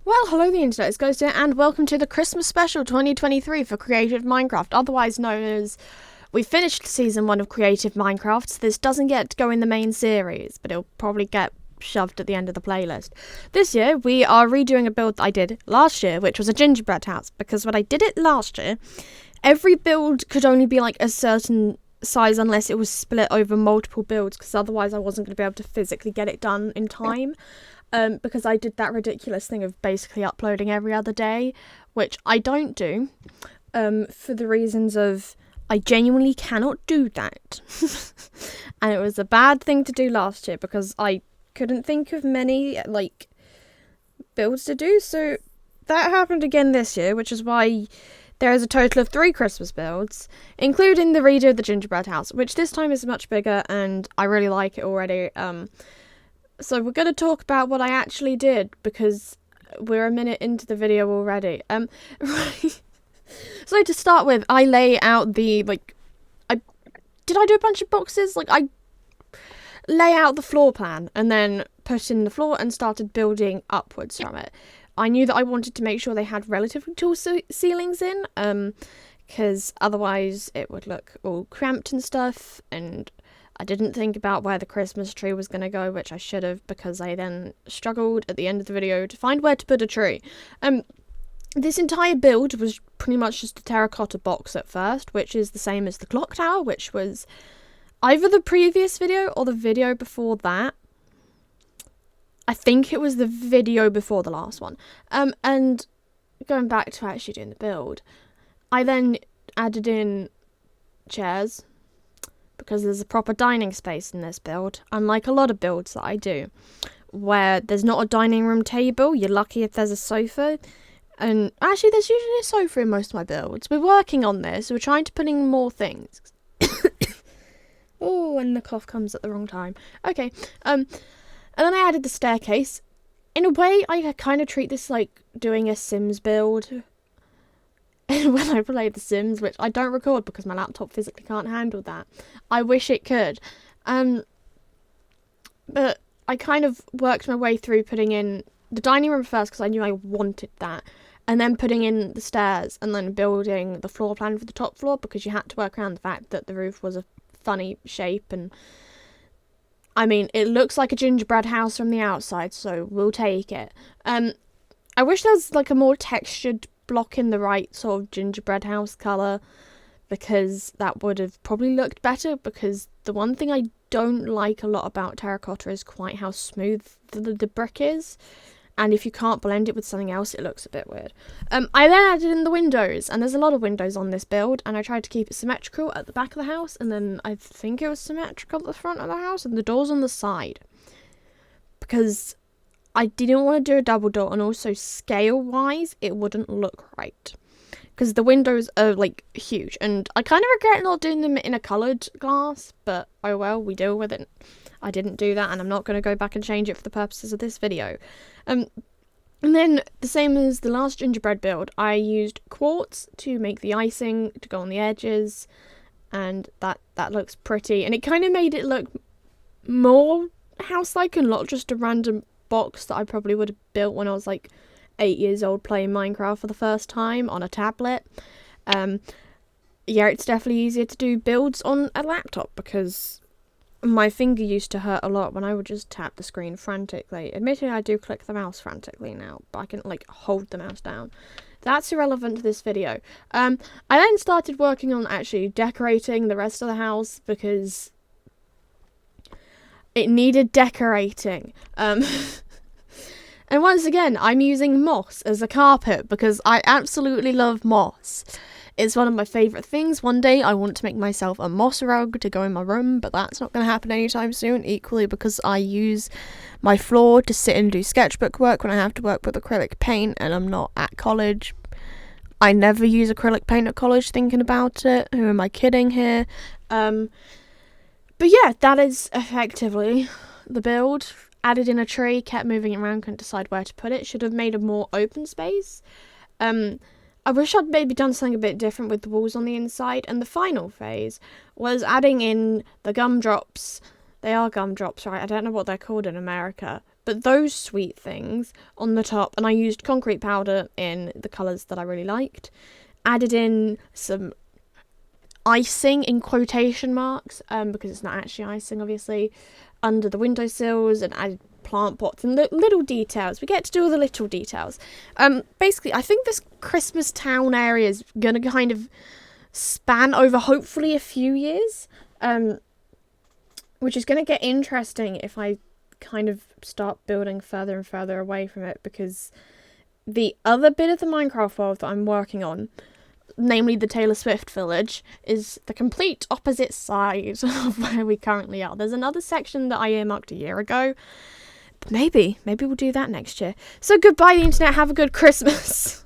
Well, hello the internet, it's Ghost here, and welcome to the Christmas special 2023 for Creative Minecraft, otherwise known as... We finished Season 1 of Creative Minecraft, so this doesn't get to go in the main series, but it'll probably get shoved at the end of the playlist. This year, we are redoing a build that I did last year, which was a gingerbread house, because when I did it last year, every build could only be like a certain size unless it was split over multiple builds, because otherwise I wasn't going to be able to physically get it done in time. Because I did that ridiculous thing of basically uploading every other day, which I don't do, for the reasons of I genuinely cannot do that. And it was a bad thing to do last year because I couldn't think of many, builds to do, so that happened again this year, which is why there is a total of 3 Christmas builds, including the redo of the gingerbread house, which this time is much bigger, and I really like it already. So we're going to talk about what I actually did, because we're a minute into the video already. So to start with, I lay out the, did I do a bunch of boxes? I lay out the floor plan, and then put in the floor and started building upwards from it. I knew that I wanted to make sure they had relatively tall ceilings in, because otherwise it would look all cramped and stuff, and I didn't think about where the Christmas tree was going to go, which I should have, because I then struggled at the end of the video to find where to put a tree. This entire build was pretty much just a terracotta box at first, which is the same as the clock tower, which was either the previous video or the video before that. I think it was the video before the last one. And going back to actually doing the build, I then added in chairs, because there's a proper dining space in this build, unlike a lot of builds that I do, where there's not a dining room table. You're lucky if there's a sofa, and actually there's usually a sofa in most of my builds. We're working on this, we're trying to put in more things. Oh, and the cough comes at the wrong time. Okay, and then I added the staircase. In a way, I kind of treat this like doing a Sims build. When I play The Sims, which I don't record because my laptop physically can't handle that. I wish it could. But I kind of worked my way through putting in the dining room first because I knew I wanted that, and then putting in the stairs, and then building the floor plan for the top floor, because you had to work around the fact that the roof was a funny shape, and I mean, it looks like a gingerbread house from the outside, so we'll take it. I wish there was a more textured block in the right sort of gingerbread house colour, because that would have probably looked better, because the one thing I don't like a lot about terracotta is quite how smooth the brick is, and if you can't blend it with something else, it looks a bit weird. I then added in the windows, and there's a lot of windows on this build, and I tried to keep it symmetrical at the back of the house, and then I think it was symmetrical at the front of the house, and the doors on the side, because I didn't want to do a double door, and also scale-wise, it wouldn't look right. Because the windows are, huge, and I kind of regret not doing them in a coloured glass, but oh well, we deal with it. I didn't do that, and I'm not going to go back and change it for the purposes of this video. And then, the same as the last gingerbread build, I used quartz to make the icing to go on the edges, and that looks pretty, and it kind of made it look more house-like and not just a random box that I probably would have built when I was 8 years old playing Minecraft for the first time on a tablet. Yeah, it's definitely easier to do builds on a laptop, because my finger used to hurt a lot when I would just tap the screen frantically. Admittedly, I do click the mouse frantically now, but I can hold the mouse down. That's irrelevant to this video. I then started working on actually decorating the rest of the house, because it needed decorating. And once again, I'm using moss as a carpet because I absolutely love moss. It's one of my favourite things. One day I want to make myself a moss rug to go in my room, but that's not going to happen anytime soon, equally because I use my floor to sit and do sketchbook work when I have to work with acrylic paint, and I'm not at college. I never use acrylic paint at college, thinking about it. Who am I kidding here? But yeah, that is effectively the build. Added in a tree, kept moving it around, couldn't decide where to put it. Should have made a more open space. I wish I'd maybe done something a bit different with the walls on the inside. And the final phase was adding in the gumdrops. They are gumdrops, right? I don't know what they're called in America, but those sweet things on the top. And I used concrete powder in the colours that I really liked. Added in some icing in quotation marks, because it's not actually icing, obviously, under the windowsills, and added plant pots and little details. We get to do all the little details. Basically, I think this Christmas town area is going to kind of span over hopefully a few years, which is going to get interesting if I kind of start building further and further away from it, because the other bit of the Minecraft world that I'm working on, namely the Taylor Swift village, is the complete opposite side of where we currently are. There's another section that I earmarked a year ago, but maybe we'll do that next year. So goodbye the internet, have a good Christmas.